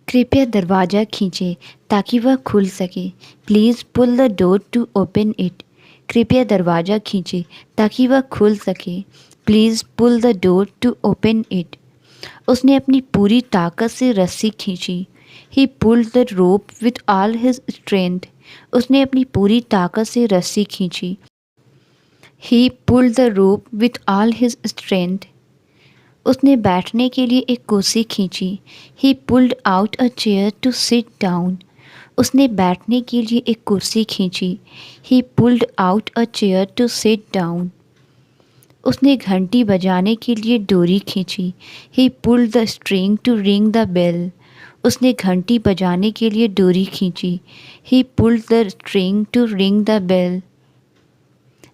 कृपया दरवाज़ा खींचें ताकि वह खुल सके। Please pull the door to open it. कृपया दरवाज़ा खींचें ताकि वह खुल सके। Please pull the door to open it. उसने अपनी पूरी ताकत से रस्सी खींची। He pulled the rope with all his strength. उसने अपनी पूरी ताकत से रस्सी खींची। He pulled the rope with all his strength. उसने बैठने के लिए एक कुर्सी खींची। He pulled out a chair to sit down. उसने बैठने के लिए एक कुर्सी खींची। He pulled out a chair to sit down. उसने घंटी बजाने के लिए डोरी खींची। He pulled the string to ring the bell. उसने घंटी बजाने के लिए डोरी खींची। He pulled the string to ring the bell.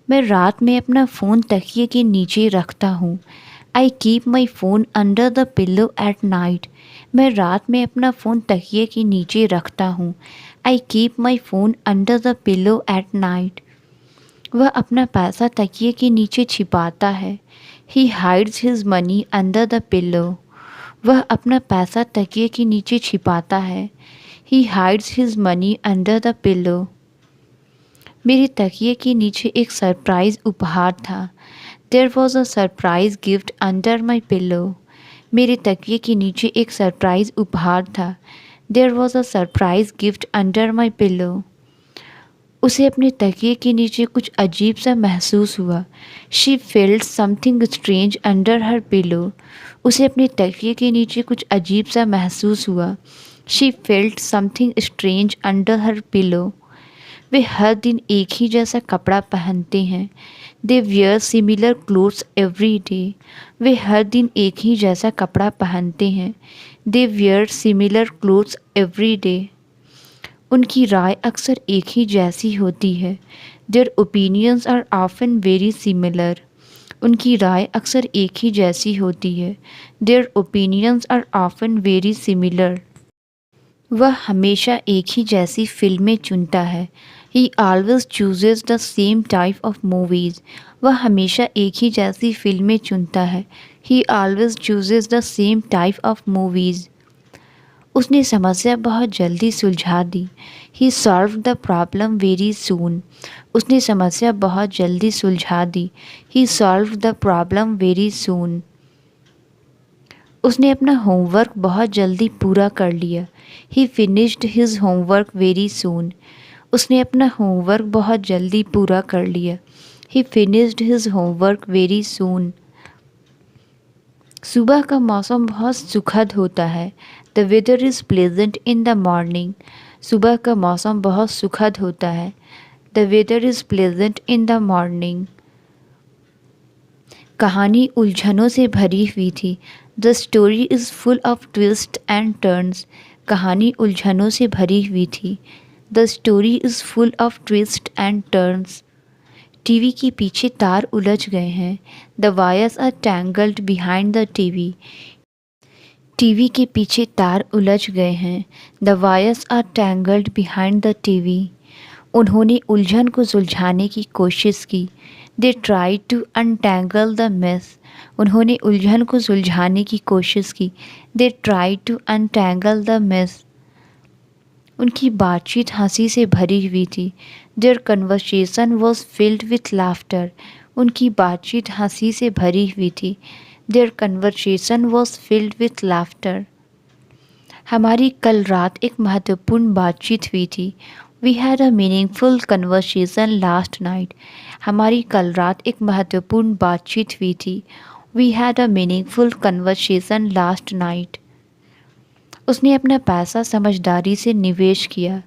मैं रात में अपना फ़ोन तकिए के नीचे रखता हूँ। I keep my phone under the pillow at night. मैं रात में अपना फ़ोन तकिए के नीचे रखता हूँ। I keep my phone under the pillow at night. वह अपना पैसा तकिए के नीचे छिपाता है। He hides his money under the pillow. वह अपना पैसा तकिए के नीचे छिपाता है। He hides his money under the pillow. मेरे तकिए के नीचे एक सरप्राइज़ उपहार था। There was a surprise gift under my pillow. मेरे तकिए के नीचे एक सरप्राइज़ उपहार था। There was a surprise gift under my pillow. उसे अपने तकिए के नीचे कुछ अजीब सा महसूस हुआ। She felt something strange under her pillow. उसे अपने तकिए के नीचे कुछ अजीब सा महसूस हुआ। She felt something strange under her pillow. वे हर दिन एक ही जैसा कपड़ा पहनते हैं। They wear similar clothes every day. वे हर दिन एक ही जैसा कपड़ा पहनते हैं। They wear similar clothes every day. उनकी राय अक्सर एक ही जैसी होती है। Their opinions are often very similar. उनकी राय अक्सर एक ही जैसी होती है। Their opinions are often very similar. वह हमेशा एक ही जैसी फिल्में चुनता है। He always chooses the same type of movies. वह हमेशा एक ही जैसी फिल्में चुनता है। He always chooses the same type of movies. उसने समस्या बहुत जल्दी सुलझा दी। He solve the problem very soon. उसने समस्या बहुत जल्दी सुलझा दी। He solve the problem very soon. उसने अपना होमवर्क बहुत जल्दी पूरा कर लिया। He finished his homework very soon. उसने अपना होमवर्क बहुत जल्दी पूरा कर लिया। He finished his homework very soon. सुबह का मौसम बहुत सुखद होता है। The weather is pleasant in the morning. सुबह का मौसम बहुत सुखद होता है। The weather is pleasant in the morning. कहानी उलझनों से भरी हुई थी। The story is full of twist and turns. कहानी उलझनों से भरी हुई थी। The story is full of twist and turns. TV के पीछे तार उलझ गए हैं। The wires are tangled behind the TV. TV के पीछे तार उलझ गए हैं। The wires are tangled behind the TV. उन्होंने उलझन को सुलझाने की कोशिश की। They try to untangle the mess. उन्होंने उलझन को सुलझाने की कोशिश की। They try to untangle the mess. उनकी बातचीत हंसी से भरी हुई थी। Their conversation was filled with laughter. उनकी बातचीत हंसी से भरी हुई थी। Their conversation was filled with laughter. हमारी कल रात एक महत्वपूर्ण बातचीत हुई थी। We had a meaningful conversation last night. हमारी कल रात एक महत्वपूर्ण बातचीत हुई थी। We had a meaningful conversation last night. उसने अपना पैसा समझदारी से निवेश किया।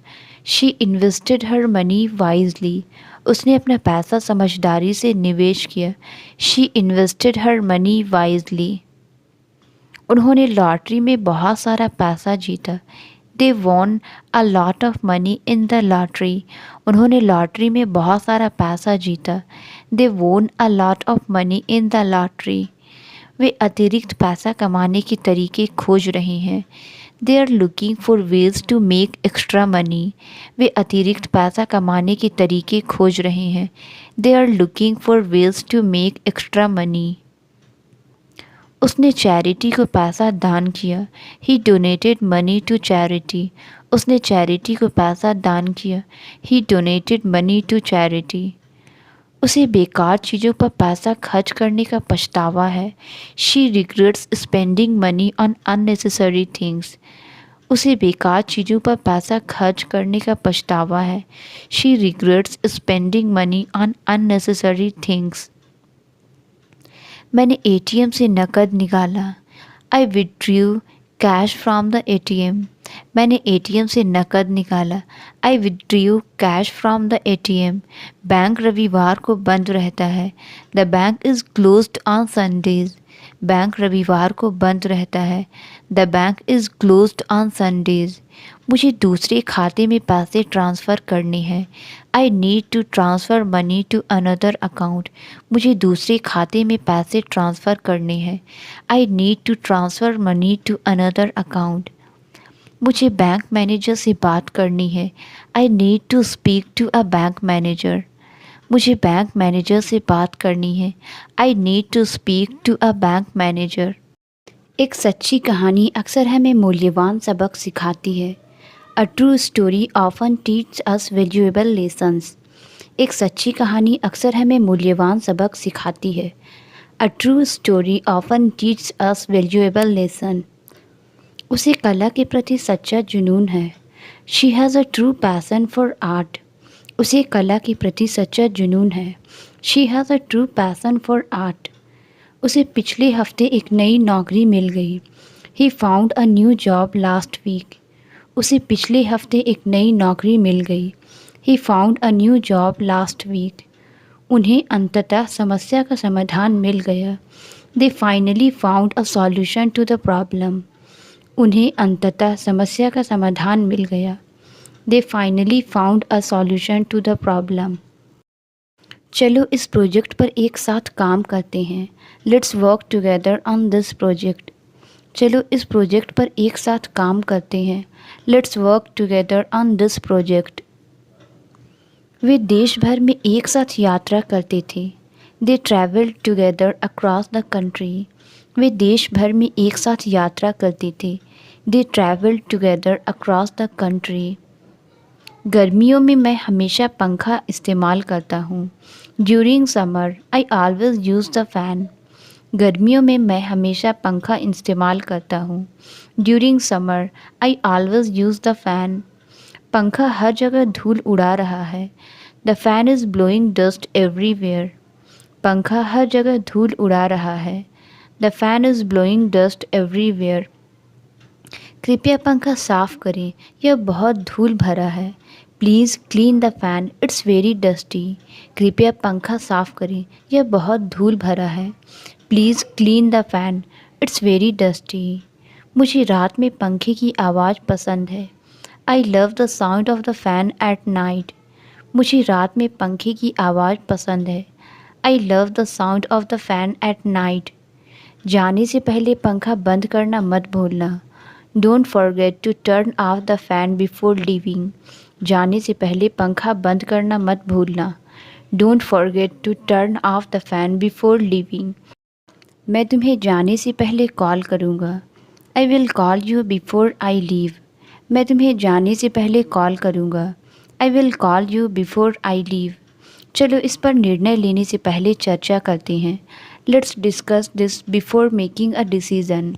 She invested her money wisely. उसने अपना पैसा समझदारी से निवेश किया। She invested her money wisely. उन्होंने लॉटरी में बहुत सारा पैसा जीता। They won a lot of money in the lottery. उन्होंने लॉटरी में बहुत सारा पैसा जीता। They won a lot of money in the lottery. वे अतिरिक्त पैसा कमाने के तरीके खोज रहे हैं। They are looking for ways to make extra money. वे अतिरिक्त पैसा कमाने के तरीके खोज रहे हैं। They are looking for ways to make extra money. उसने चैरिटी को पैसा दान किया। He donated money to charity. उसने चैरिटी को पैसा दान किया। He donated money to charity. उसे बेकार चीज़ों पर पैसा खर्च करने का पछतावा है। She regrets spending money on unnecessary things. उसे बेकार चीज़ों पर पैसा खर्च करने का पछतावा है। She regrets spending money on unnecessary things. मैंने एटीएम से नकद निकाला। I withdrew cash from the ATM. मैंने एटीएम से नकद निकाला। I withdrew cash from the ATM. Bank रविवार को बंद रहता है। The bank is closed on Sundays. Bank रविवार को बंद रहता है। The bank is closed on Sundays. मुझे दूसरे खाते में पैसे ट्रांसफ़र करने हैं। I need to transfer money to another account. मुझे दूसरे खाते में पैसे ट्रांसफ़र करने हैं। I need to transfer money to another account. मुझे बैंक मैनेजर से बात करनी है। I need to speak to a bank manager. मुझे बैंक मैनेजर से बात करनी है। I need to speak to a bank manager. एक सच्ची कहानी अक्सर हमें मूल्यवान सबक सिखाती है। A true story often teach us valuable lessons. एक सच्ची कहानी अक्सर हमें मूल्यवान सबक सिखाती है। A true story often teach us valuable lesson. उसे कला के प्रति सच्चा जुनून है। She has a true passion for art. उसे कला के प्रति सच्चा जुनून है। She has a true passion for art. उसे पिछले हफ्ते एक नई नौकरी मिल गई। He found a new job last week. उसे पिछले हफ्ते एक नई नौकरी मिल गई। He found a new job last week. उन्हें अंततः समस्या का समाधान मिल गया। They finally found a solution to the problem. उन्हें अंततः समस्या का समाधान मिल गया। They finally found a solution to the problem. चलो इस प्रोजेक्ट पर एक साथ काम करते हैं। Let's work together on this project. चलो इस प्रोजेक्ट पर एक साथ काम करते हैं। Let's work together on this project. वे देश भर में एक साथ यात्रा करते थे। They travelled together across the country. वे देश भर में एक साथ यात्रा करते थे। They travelled together across the country. गर्मियों में मैं हमेशा पंखा इस्तेमाल करता हूँ। During summer I always use the fan. गर्मियों में मैं हमेशा पंखा इस्तेमाल करता हूँ। During summer I always use the fan. पंखा हर जगह धूल उड़ा रहा है। The fan is blowing dust everywhere. पंखा हर जगह धूल उड़ा रहा है। The fan is blowing dust everywhere. कृपया पंखा साफ़ करें, यह बहुत धूल भरा है। Please clean the fan, it's very dusty. कृपया पंखा साफ़ करें, यह बहुत धूल भरा है। Please clean the fan, it's very dusty. मुझे रात में पंखे की आवाज़ पसंद है। I love the sound of the fan at night. मुझे रात में पंखे की आवाज़ पसंद है। I love the sound of the fan at night. जाने से पहले पंखा बंद करना मत भूलना। Don't forget to turn off the fan before leaving. जाने से पहले पंखा बंद करना मत भूलना। Don't forget to turn off the fan before leaving. मैं तुम्हें जाने से पहले कॉल करूँगा। I will call you before I leave. मैं तुम्हें जाने से पहले कॉल करूँगा। I will call you before I leave. चलो इस पर निर्णय लेने से पहले चर्चा करते हैं। Let's discuss this before making a decision.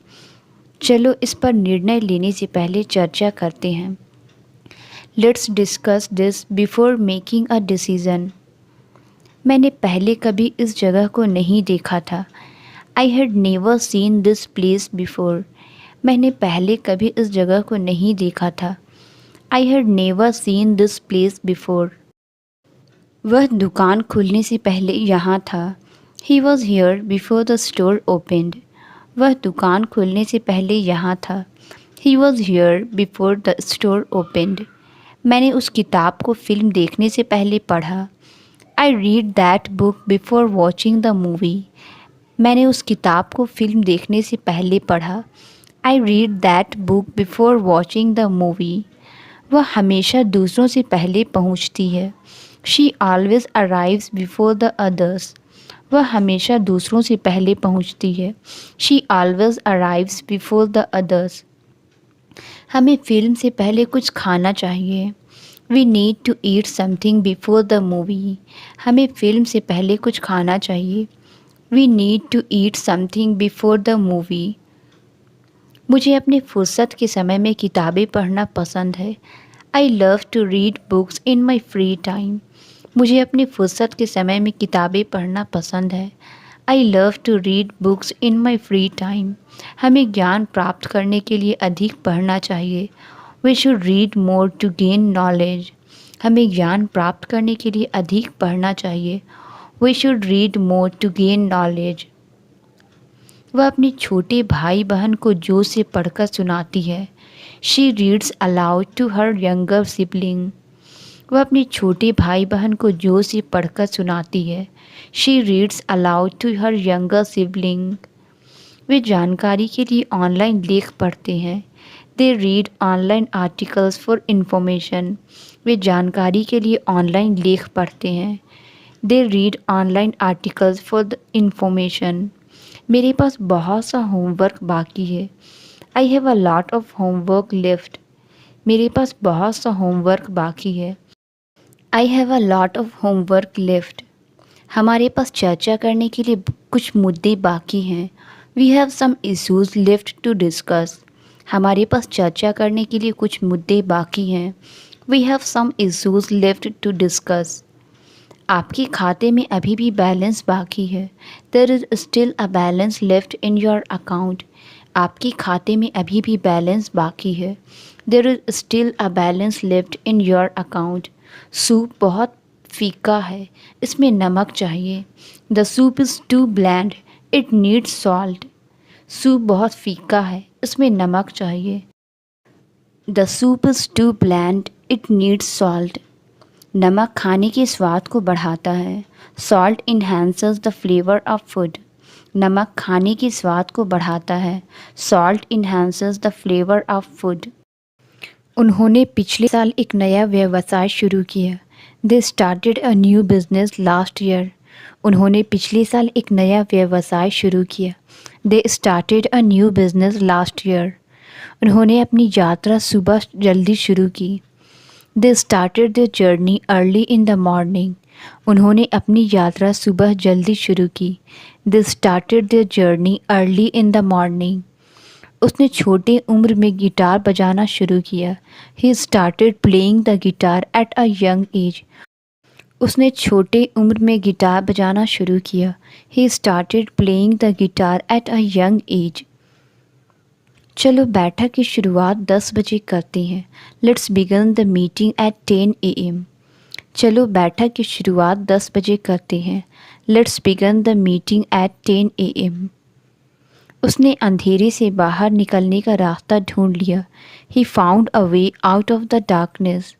चलो इस पर निर्णय लेने से पहले चर्चा करते हैं। Let's discuss this before making a decision. मैंने पहले कभी इस जगह को नहीं देखा था। I had never seen this place before. मैंने पहले कभी इस जगह को नहीं देखा था। I had never seen this place before. वह दुकान खुलने से पहले यहाँ था। He was here before the store opened. वह दुकान खुलने से पहले यहाँ था। He was here before the store opened. मैंने उस किताब को फिल्म देखने से पहले पढ़ा। I read that book before watching the movie. मैंने उस किताब को फिल्म देखने से पहले पढ़ा। I read that book before watching the movie. वह हमेशा दूसरों से पहले पहुंचती है। She always arrives before the others. वह हमेशा दूसरों से पहले पहुंचती है। She always arrives before the others. हमें फिल्म से पहले कुछ खाना चाहिए। We need to eat something before the movie. हमें फिल्म से पहले कुछ खाना चाहिए। We need to eat something before the movie. मुझे अपने फुर्सत के समय में किताबें पढ़ना पसंद है। I love to read books in my free time. मुझे अपनी फुर्सत के समय में किताबें पढ़ना पसंद है। I love to read books in my free time. हमें ज्ञान प्राप्त करने के लिए अधिक पढ़ना चाहिए। We should read more to gain knowledge. हमें ज्ञान प्राप्त करने के लिए अधिक पढ़ना चाहिए। We should read more to gain knowledge. वह अपने छोटे भाई बहन को जोर से पढ़कर सुनाती है। She reads aloud to her younger sibling. वह अपने छोटे भाई बहन को जोर से पढ़कर सुनाती है। She reads aloud to her younger sibling. वे जानकारी के लिए ऑनलाइन लेख पढ़ते हैं। They read online articles for information. वे जानकारी के लिए ऑनलाइन लेख पढ़ते हैं। They read online articles for the information. मेरे पास बहुत सा होमवर्क बाकी है। I have a lot of homework left. मेरे पास बहुत सा होमवर्क बाकी है। I have a lot of homework left. हमारे पास चर्चा करने के लिए कुछ मुद्दे बाकी हैं। We have some issues left to discuss. हमारे पास चर्चा करने के लिए कुछ मुद्दे बाकी हैं। We have some issues left to discuss. आपके खाते में अभी भी बैलेंस बाकी है। There is still a balance left in your account. आपके खाते में अभी भी बैलेंस बाकी है। There is still a balance left in your account. Soup बहुत फीका है, इसमें नमक चाहिए। The soup is too bland, it needs salt. Soup बहुत फीका है, इसमें नमक चाहिए। The soup is too bland, it needs salt. नमक खाने के स्वाद को बढ़ाता है। Salt enhances the flavour of food. नमक खाने के स्वाद को बढ़ाता है। Salt enhances the flavour of food. उन्होंने पिछले साल एक नया व्यवसाय शुरू किया। They started a new business last year. उन्होंने पिछले साल एक नया व्यवसाय शुरू किया। They started a new business last year. उन्होंने अपनी यात्रा सुबह जल्दी शुरू की। They started the journey early in the morning. उन्होंने अपनी यात्रा सुबह जल्दी शुरू की। They started the journey early in the morning. उसने छोटे उम्र में गिटार बजाना शुरू किया। He started playing the guitar at a young age. उसने छोटे उम्र में गिटार बजाना शुरू किया। He started playing the guitar at a young age. चलो बैठक की शुरुआत 10 बजे करते हैं। Let's begin the meeting at 10 AM। चलो बैठक की शुरुआत 10 बजे करते हैं। Let's begin the meeting at 10 AM। उसने अंधेरे से बाहर निकलने का रास्ता ढूंढ लिया। ही found a way out of the darkness.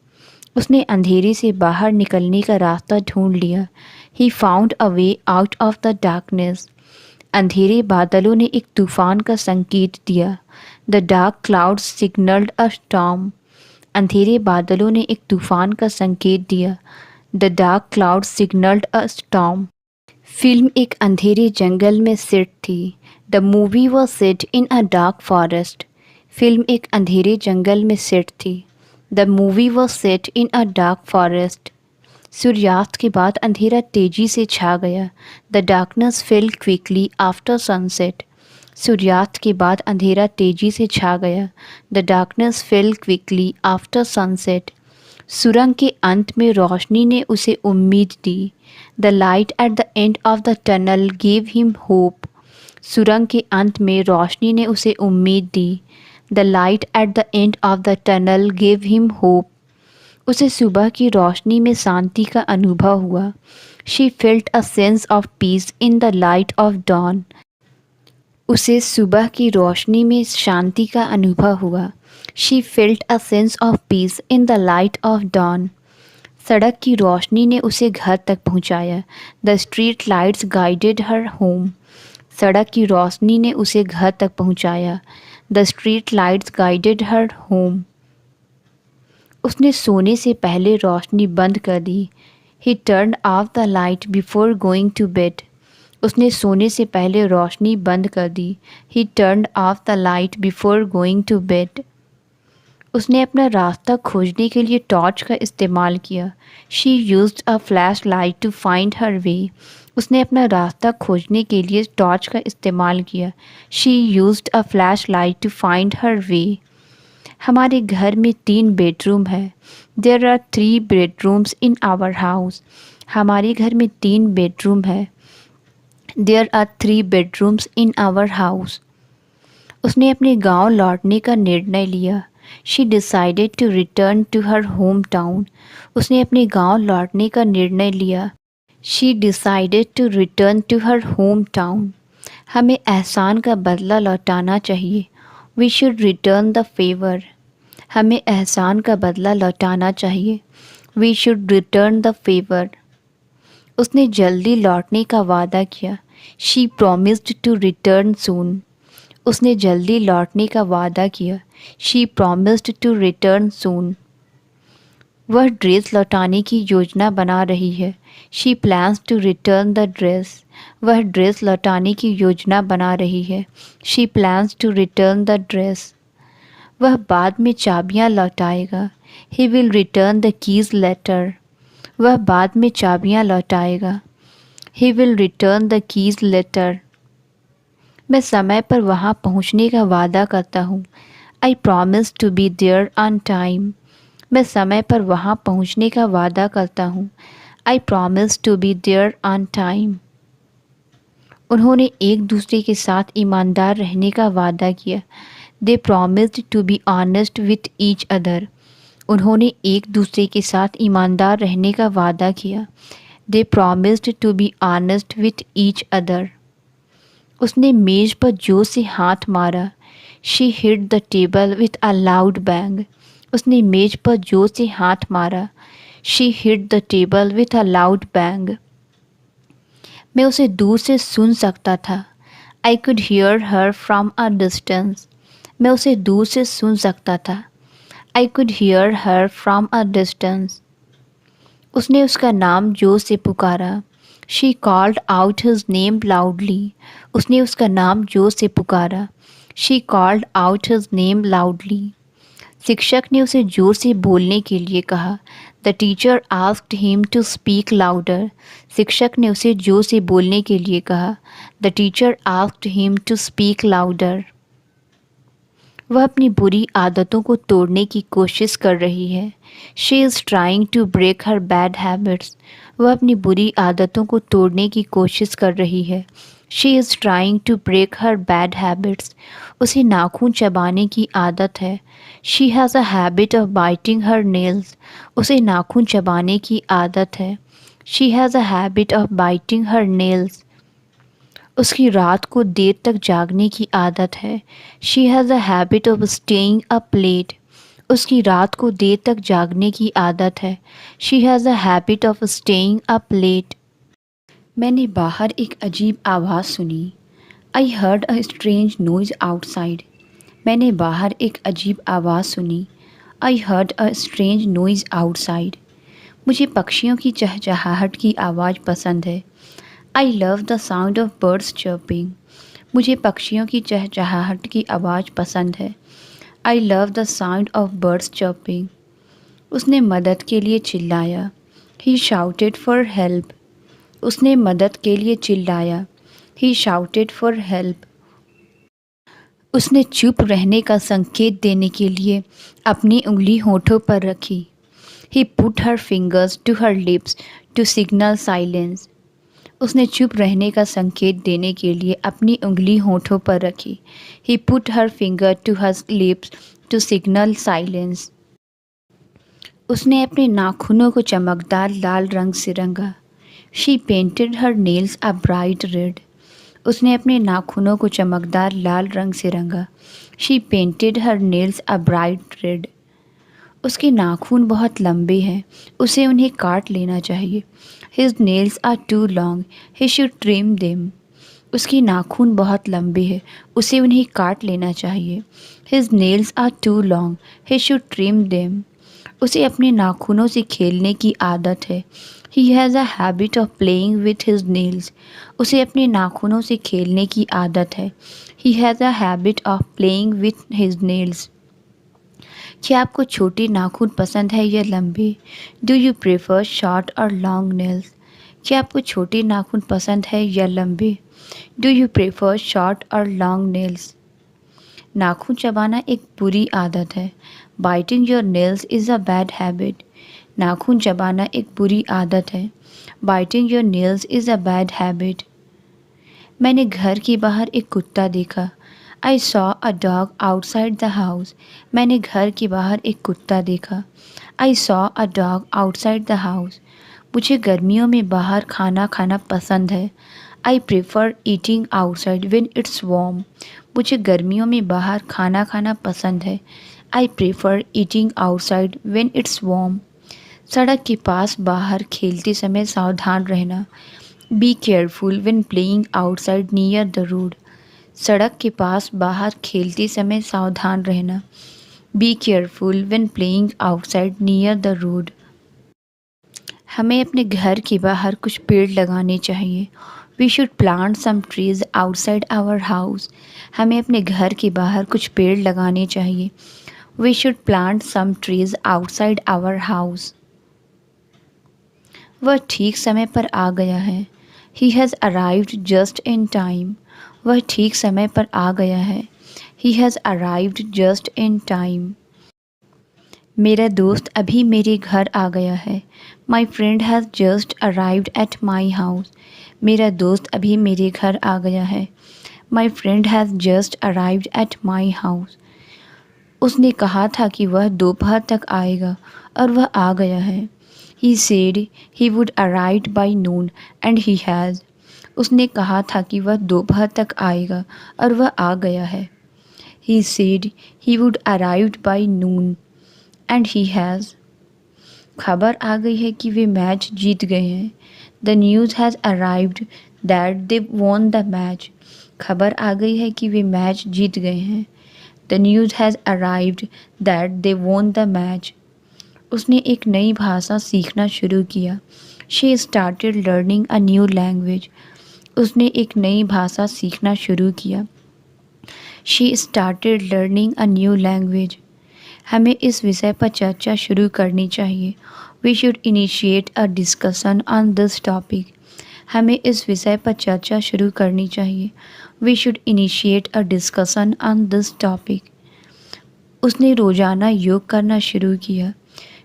उसने अंधेरे से बाहर निकलने का रास्ता ढूंढ लिया। ही found a way out of the darkness. अंधेरे बादलों ने एक तूफान का संकेत दिया। The dark clouds signalled a storm. अंधेरे बादलों ने एक तूफान का संकेत दिया। The dark clouds signalled a storm. Film एक अंधेरे जंगल में सेट थी। The movie was set in a dark forest. Film एक अंधेरे जंगल में सेट थी। The movie was set in a dark forest. सूर्यास्त के बाद अंधेरा तेजी से छा गया। The darkness fell quickly after sunset. सूर्यास्त के बाद अंधेरा तेजी से छा गया। The darkness fell quickly after sunset. सुरंग के अंत में रोशनी ने उसे उम्मीद दी। The light at the end of the tunnel gave him hope. सुरंग के अंत में रोशनी ने उसे उम्मीद दी। The light at the end of the tunnel gave him hope. उसे सुबह की रोशनी में शांति का अनुभव हुआ। She felt a sense of peace in the light of dawn. उसे सुबह की रोशनी में शांति का अनुभव हुआ। She felt a sense of peace in the light of dawn. सड़क की रोशनी ने उसे घर तक पहुंचाया। The street lights guided her home. सड़क की रोशनी ने उसे घर तक पहुंचाया। The street lights guided her home. उसने सोने से पहले रोशनी बंद कर दी। He turn off the light before going to bed. उसने सोने से पहले रोशनी बंद कर दी। He turned off the light before going to bed. उसने अपना रास्ता खोजने के लिए टॉर्च का इस्तेमाल किया। She used a flashlight to find her way. उसने अपना रास्ता खोजने के लिए टॉर्च का इस्तेमाल किया। She used a flashlight to find her way. हमारे घर में 3 बेडरूम है। There are 3 bedrooms in our house. हमारे घर में 3 बेडरूम है। There are 3 bedrooms in our house. उसने अपने गांव लौटने का निर्णय लिया। She decided to return to her hometown. उसने अपने गांव लौटने का निर्णय लिया। She decided to return to her hometown. हमें एहसान का बदला लौटाना चाहिए। We should return the favour. हमें एहसान का बदला लौटाना चाहिए। We should return the favour. उसने जल्दी लौटने का वादा किया। She promised to return soon. उसने जल्दी लौटने का वादा किया। She promised to return soon. वह ड्रेस लौटाने की योजना बना रही है। She plans to return the dress. वह ड्रेस लौटाने की योजना बना रही है। She plans to return the dress. वह बाद में चाबियां लौटाएगा। He will return the keys later. वह बाद में चाबियां लौटाएगा। He will return the keys later. मैं समय पर वहाँ पहुँचने का वादा करता हूँ। I promise to be there on time. मैं समय पर वहाँ पहुँचने का वादा करता हूँ। I promise to be there on time. उन्होंने एक दूसरे के साथ ईमानदार रहने का वादा किया। They promised to be honest with each other. उन्होंने एक दूसरे के साथ ईमानदार रहने का वादा किया। They promised to be honest with each other. उसने मेज पर जोर से हाथ मारा। She hit the table with a loud bang. उसने मेज पर जोर से हाथ मारा। She hit the table with a loud bang. मैं उसे दूर से सुन सकता था। I could hear her from a distance. मैं उसे दूर से सुन सकता था। I could hear her from a distance. उसने उसका नाम जोर से पुकारा। She called out his name loudly. उसने उसका नाम जोर से पुकारा। She called out his name loudly. शिक्षक ने उसे जोर से बोलने के लिए कहा। The teacher asked him to speak louder. शिक्षक ने उसे जोर से बोलने के लिए कहा। The teacher asked him to speak louder. वह अपनी बुरी आदतों को तोड़ने की कोशिश कर रही है। She is trying to break her bad habits. वह अपनी बुरी आदतों को तोड़ने की कोशिश कर रही है। She is trying to break her bad habits. उसे नाखून चबाने की आदत है। She has a habit of biting her nails. उसे नाखून चबाने की आदत है। She has a habit of biting her nails. उसकी रात को देर तक जागने की आदत है। She has a habit of staying up late. उसकी रात को देर तक जागने की आदत है। She has a habit of staying up late. मैंने बाहर एक अजीब आवाज़ सुनी। I heard a strange noise outside. मैंने बाहर एक अजीब आवाज़ सुनी। I heard a strange noise outside. मुझे पक्षियों की चहचहाहट की आवाज़ पसंद है। I love the sound of birds chirping. मुझे पक्षियों की चहचहाहट की आवाज़ पसंद है। I love the sound of birds chirping. उसने मदद के लिए चिल्लाया। He shouted for help. उसने मदद के लिए चिल्लाया। He shouted for help. उसने चुप रहने का संकेत देने के लिए अपनी उंगली होठों पर रखी। He put her fingers to her lips to signal silence. उसने चुप रहने का संकेत देने के लिए अपनी उंगली होठों पर रखी। He put her finger to her lips to signal silence. उसने अपने नाखूनों को चमकदार लाल रंग से रंगा। She painted her nails a bright red. उसने अपने नाखूनों को चमकदार लाल रंग से रंगा। She painted her nails a bright red. उसके नाखून बहुत लंबे हैं। उसे उन्हें काट लेना चाहिए। His nails are too long. He should trim them. उसके नाखून बहुत लंबे हैं। उसे उन्हें काट लेना चाहिए। His nails are too long. He should trim them. उसे अपने नाखूनों से खेलने की आदत है। He has a habit of playing with his nails. उसे अपने नाखूनों से खेलने की आदत है। He has a habit of playing with his nails. क्या आपको छोटे नाखून पसंद है या लंबे? Do you prefer short or long nails? क्या आपको छोटे नाखून पसंद है या लंबे? Do you prefer short or long nails? नाखून चबाना एक बुरी आदत है। Biting your nails is a bad habit. नाखून चबाना एक बुरी आदत है। Biting your nails is a bad habit. मैंने घर के बाहर एक कुत्ता देखा। I saw a dog outside the house. मैंने घर के बाहर एक कुत्ता देखा। I saw a dog outside the house. मुझे गर्मियों में बाहर खाना खाना पसंद है। I prefer eating outside when it's warm. मुझे गर्मियों में बाहर खाना खाना पसंद है। I prefer eating outside when it's warm. सड़क के पास बाहर खेलते समय सावधान रहना। Be careful when playing outside near the road. सड़क के पास बाहर खेलते समय सावधान रहना। Be careful when playing outside near the road. हमें अपने घर के बाहर कुछ पेड़ लगाने चाहिए। We should plant some trees outside our house. हमें अपने घर के बाहर कुछ पेड़ लगाने चाहिए। We should plant some trees outside our house. वह ठीक समय पर आ गया है। He has arrived just in time. वह ठीक समय पर आ गया है। He has arrived just in time. मेरा दोस्त अभी मेरे घर आ गया है। My friend has just arrived at my house. मेरा दोस्त अभी मेरे घर आ गया है। My friend has just arrived at my house. उसने कहा था कि वह दोपहर तक आएगा और वह आ गया है। He said he would arrive by Noon and he has. उसने कहा था कि वह दोपहर तक आएगा और वह आ गया है। He said he would arrive by Noon and he has. खबर आ गई है कि वे मैच जीत गए हैं। The news has arrived that they won the match. खबर आ गई है कि वे मैच जीत गए हैं। The news has arrived that they won the match. उसने एक नई भाषा सीखना शुरू किया। She started learning a new language. उसने एक नई भाषा सीखना शुरू किया। She started learning a new language. हमें इस विषय पर चर्चा शुरू करनी चाहिए। We should initiate a discussion on this topic. हमें इस विषय पर चर्चा शुरू करनी चाहिए। We should initiate a discussion on this topic. उसने रोज़ाना योग करना शुरू किया।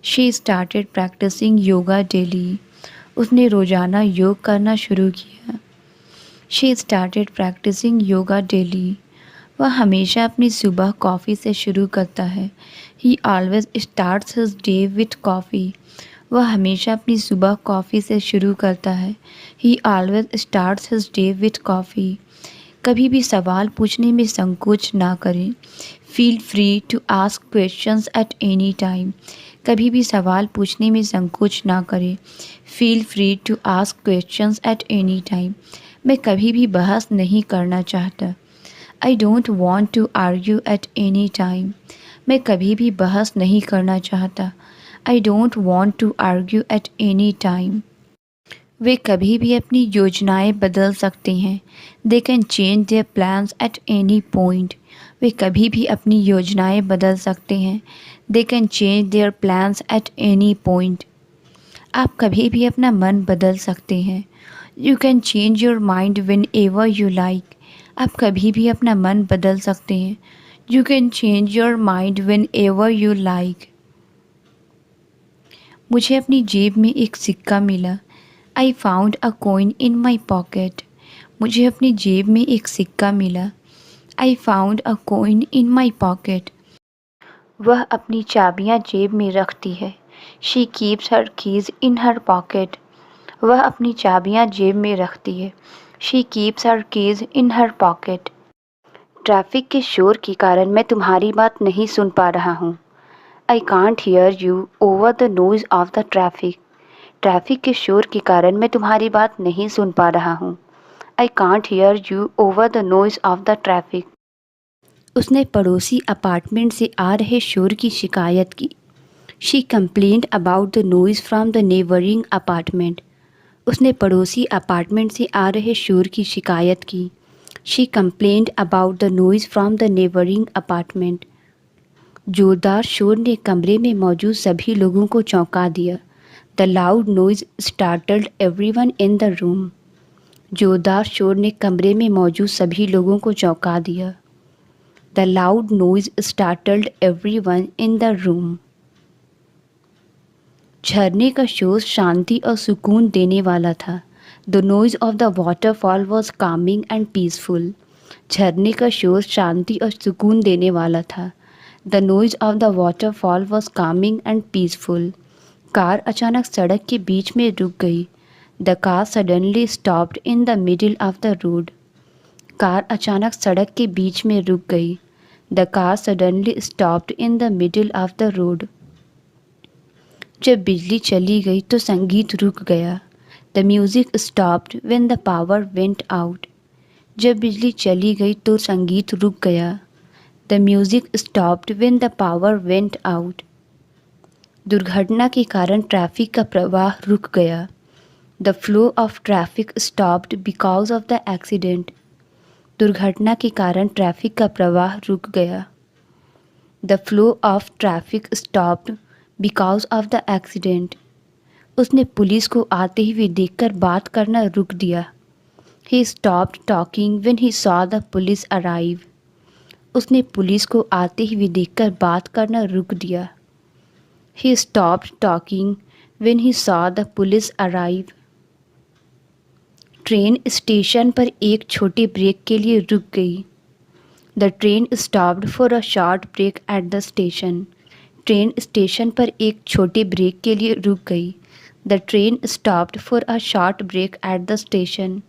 She started practising yoga daily. उसने रोज़ाना योग करना शुरू किया। She started practising yoga daily. वह हमेशा अपनी सुबह कॉफ़ी से शुरू करता है। He always starts his day with coffee. वह हमेशा अपनी सुबह कॉफ़ी से शुरू करता है। He always starts his day with coffee. कभी भी सवाल पूछने में संकोच ना करें। Feel free to ask questions at any time. कभी भी सवाल पूछने में संकोच ना करें। Feel free to ask questions at any time. मैं कभी भी बहस नहीं करना चाहता। I don't want to argue at any time. मैं कभी भी बहस नहीं करना चाहता। I don't want to argue at any time. वे कभी भी अपनी योजनाएं बदल सकते हैं। They can change their plans at any point. वे कभी भी अपनी योजनाएं बदल सकते हैं। They can change their plans at any point. आप कभी भी अपना मन बदल सकते हैं। You can change your mind when ever you like. आप कभी भी अपना मन बदल सकते हैं। You can change your mind when ever you like. मुझे अपनी जेब में एक सिक्का मिला। I found a coin in my pocket. मुझे अपनी जेब में एक सिक्का मिला। I found a coin in my pocket. वह अपनी चाबियां जेब में रखती है। She keeps her keys in her pocket. वह अपनी चाबियां जेब में रखती है। She keeps her keys in her pocket. Traffic के शोर के कारण मैं तुम्हारी बात नहीं सुन पा रहा हूँ। I can't hear you over the noise of the traffic. Traffic के शोर के कारण मैं तुम्हारी बात नहीं सुन पा रहा हूँ। I can't hear you over the noise of the traffic. उसने पड़ोसी अपार्टमेंट से आ रहे शोर की शिकायत की। She complained about the noise from the neighbouring apartment. उसने पड़ोसी अपार्टमेंट से आ रहे शोर की शिकायत की। She complained about the noise from the neighbouring apartment. जोरदार शोर ने कमरे में मौजूद सभी लोगों को चौंका दिया। The loud noise startled everyone in the room. जोरदार शोर ने कमरे में मौजूद सभी लोगों को चौंका दिया। The loud noise startled everyone in the room. झरने का शोर शांति और सुकून देने वाला था। The noise of the waterfall was Kameng and peaceful. झरने का शोर शांति और सुकून देने वाला था। The noise of the waterfall was Kameng and peaceful. Car अचानक सड़क के बीच में रुक गई। The car suddenly stopped in the middle of the road. Car अचानक सड़क के बीच में रुक गई। The car suddenly stopped in the middle of the road. जब बिजली चली गई तो संगीत रुक गया। The music stopped when the power went out. जब बिजली चली गई तो संगीत रुक गया। The music stopped when the power went out. दुर्घटना के कारण ट्रैफिक का प्रवाह रुक गया। The flow of traffic stopped because of the accident. दुर्घटना के कारण ट्रैफिक का प्रवाह रुक गया। The flow of traffic stopped because of the accident. उसने पुलिस को आते हुए देखकर बात करना रुक दिया। He stopped talking when he saw the police arrive. उसने पुलिस को आते हुए देखकर बात करना रुक दिया। He stopped talking when he saw the police arrive. Train station पर एक छोटे ब्रेक के लिए रुक गई। The train stopped for a short break at the station. Train station पर एक छोटे ब्रेक के लिए रुक गई। The train stopped for a short break at the station.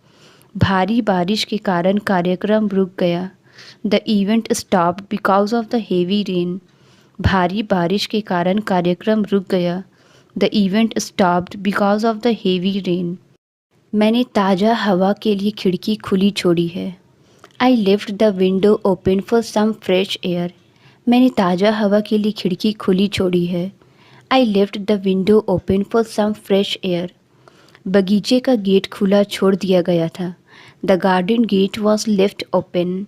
भारी बारिश के कारण कार्यक्रम रुक गया। The event stopped because of the heavy rain. भारी बारिश के कारण कार्यक्रम रुक गया। The event stopped because of the heavy rain. मैंने ताज़ा हवा के लिए खिड़की खुली छोड़ी है। I left the window open for some fresh air. मैंने ताज़ा हवा के लिए खिड़की खुली छोड़ी है। I left the window open for some fresh air. बगीचे का गेट खुला छोड़ दिया गया था। The garden gate was left open.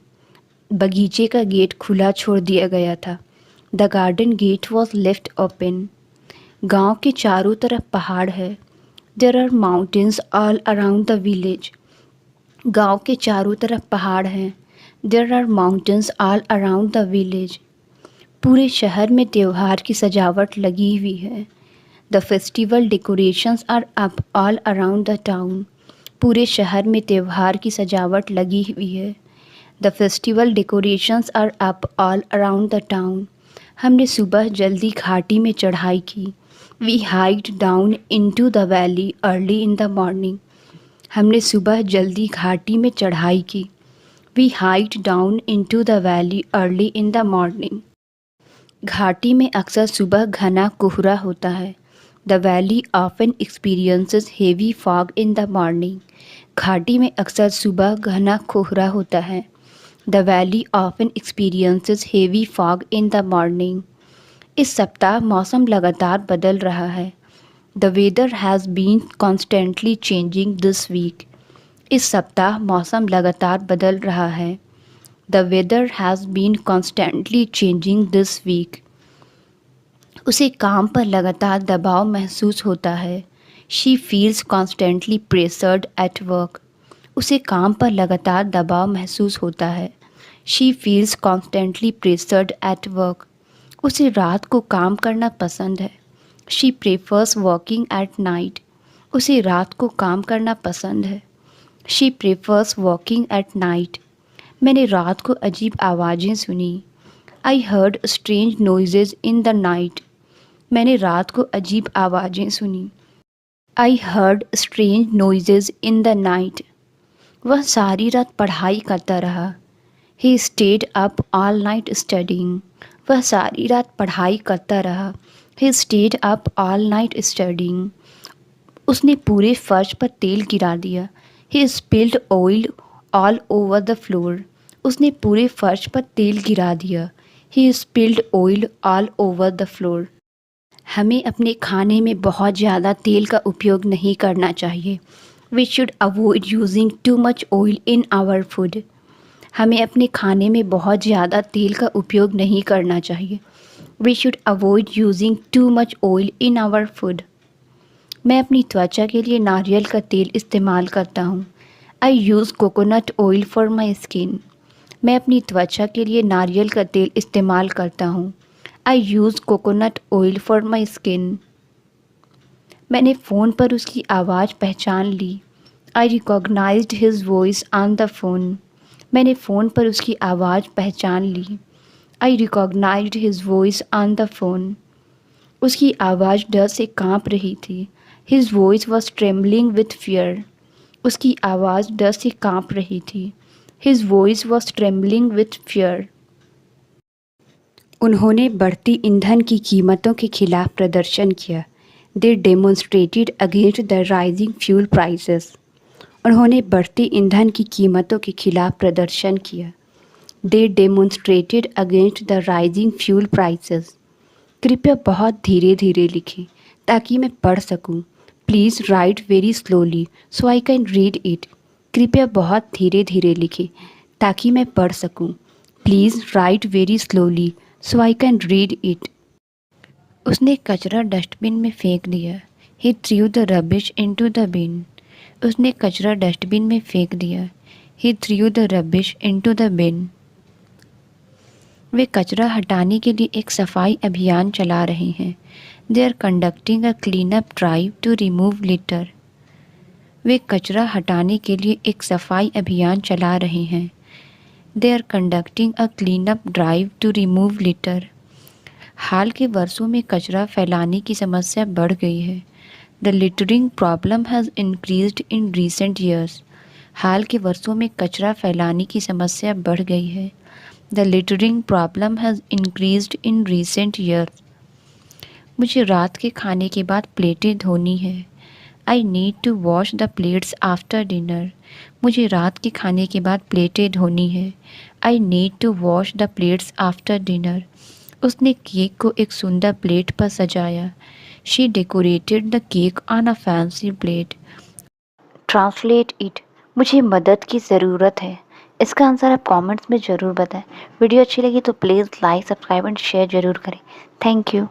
बगीचे का गेट खुला छोड़ दिया गया था। The garden gate was left open. गांव के चारों तरफ पहाड़ है। There are mountains all around the village. गांव के चारों तरफ पहाड़ हैं। There are mountains all around the village. पूरे शहर में त्यौहार की सजावट लगी हुई है। The festival decorations are up all around the town. पूरे शहर में त्यौहार की सजावट लगी हुई है। The festival decorations are up all around the town. हमने सुबह जल्दी घाटी में चढ़ाई की। We hiked down into the valley early in the morning. हमने सुबह जल्दी घाटी में चढ़ाई की। We hiked down into the valley early in the morning. घाटी में अक्सर सुबह घना कोहरा होता है। The valley often experiences heavy fog in the morning. घाटी में अक्सर सुबह घना कोहरा होता है। The valley often experiences heavy fog in the morning. इस सप्ताह मौसम लगातार बदल रहा है। The weather has been constantly changing this week. इस सप्ताह मौसम लगातार बदल रहा है। The weather has been constantly changing this week. उसे काम पर लगातार दबाव महसूस होता है। She feels constantly pressured at work. उसे काम पर लगातार दबाव महसूस होता है। She feels constantly pressured at work. उसे रात को काम करना पसंद है। She prefers working at night. उसे रात को काम करना पसंद है। She prefers working at night. मैंने रात को अजीब आवाज़ें सुनी। I heard strange noises in the night. मैंने रात को अजीब आवाज़ें सुनी। I heard strange noises in the night. वह सारी रात पढ़ाई करता रहा। He stayed up all night studying. वह सारी रात पढ़ाई करता रहा। He stayed up all night studying. उसने पूरे फर्श पर तेल गिरा दिया। He spilled oil all over the floor. उसने पूरे फर्श पर तेल गिरा दिया। He spilled oil all over the floor. हमें अपने खाने में बहुत ज़्यादा तेल का उपयोग नहीं करना चाहिए। We should avoid using too much oil in our food. हमें अपने खाने में बहुत ज़्यादा तेल का उपयोग नहीं करना चाहिए। We should avoid using too much oil in our food. मैं अपनी त्वचा के लिए नारियल का तेल इस्तेमाल करता हूँ। I use coconut oil for my skin. मैं अपनी त्वचा के लिए नारियल का तेल इस्तेमाल करता हूँ। I use coconut oil for my skin. मैंने फ़ोन पर उसकी आवाज़ पहचान ली। I recognized his voice on the phone. मैंने फ़ोन पर उसकी आवाज़ पहचान ली। I recognized his voice on the phone. उसकी आवाज़ डर से काँप रही थी। His voice was trembling with fear. उसकी आवाज़ डर से काँप रही थी। His voice was trembling with fear. उन्होंने बढ़ती ईंधन की कीमतों के खिलाफ प्रदर्शन किया। They demonstrated against the rising fuel prices. उन्होंने बढ़ती ईंधन की कीमतों के खिलाफ प्रदर्शन किया। They demonstrated against the rising fuel prices. कृपया बहुत धीरे धीरे लिखें ताकि मैं पढ़ सकूं। Please write very slowly so I can read it. कृपया बहुत धीरे धीरे लिखें ताकि मैं पढ़ सकूं। Please write very slowly so I can read it. उसने कचरा डस्टबिन में फेंक दिया। He threw the rubbish into the bin. उसने कचरा डस्टबिन में फेंक दिया। He threw the rubbish into the bin. वे कचरा हटाने के लिए एक सफाई अभियान चला रहे हैं। They are conducting a clean up drive to remove litter. वे कचरा हटाने के लिए एक सफाई अभियान चला रहे हैं। They are conducting a clean up drive to remove litter. हाल के वर्षों में कचरा फैलाने की समस्या बढ़ गई है। The littering problem has increased in recent years. हाल के वर्षों में कचरा फैलाने की समस्या बढ़ गई है। The littering problem has increased in recent years. मुझे रात के खाने के बाद प्लेटें धोनी है। I need to wash the plates after dinner. मुझे रात के खाने के बाद प्लेटें धोनी है। I need to wash the plates after dinner. उसने केक को एक सुंदर प्लेट पर सजाया। She decorated the cake on a fancy plate. Translate it. मुझे मदद की ज़रूरत है। इसका आंसर आप कमेंट्स में ज़रूर बताएं। वीडियो अच्छी लगी तो please like subscribe and share ज़रूर करें। Thank you.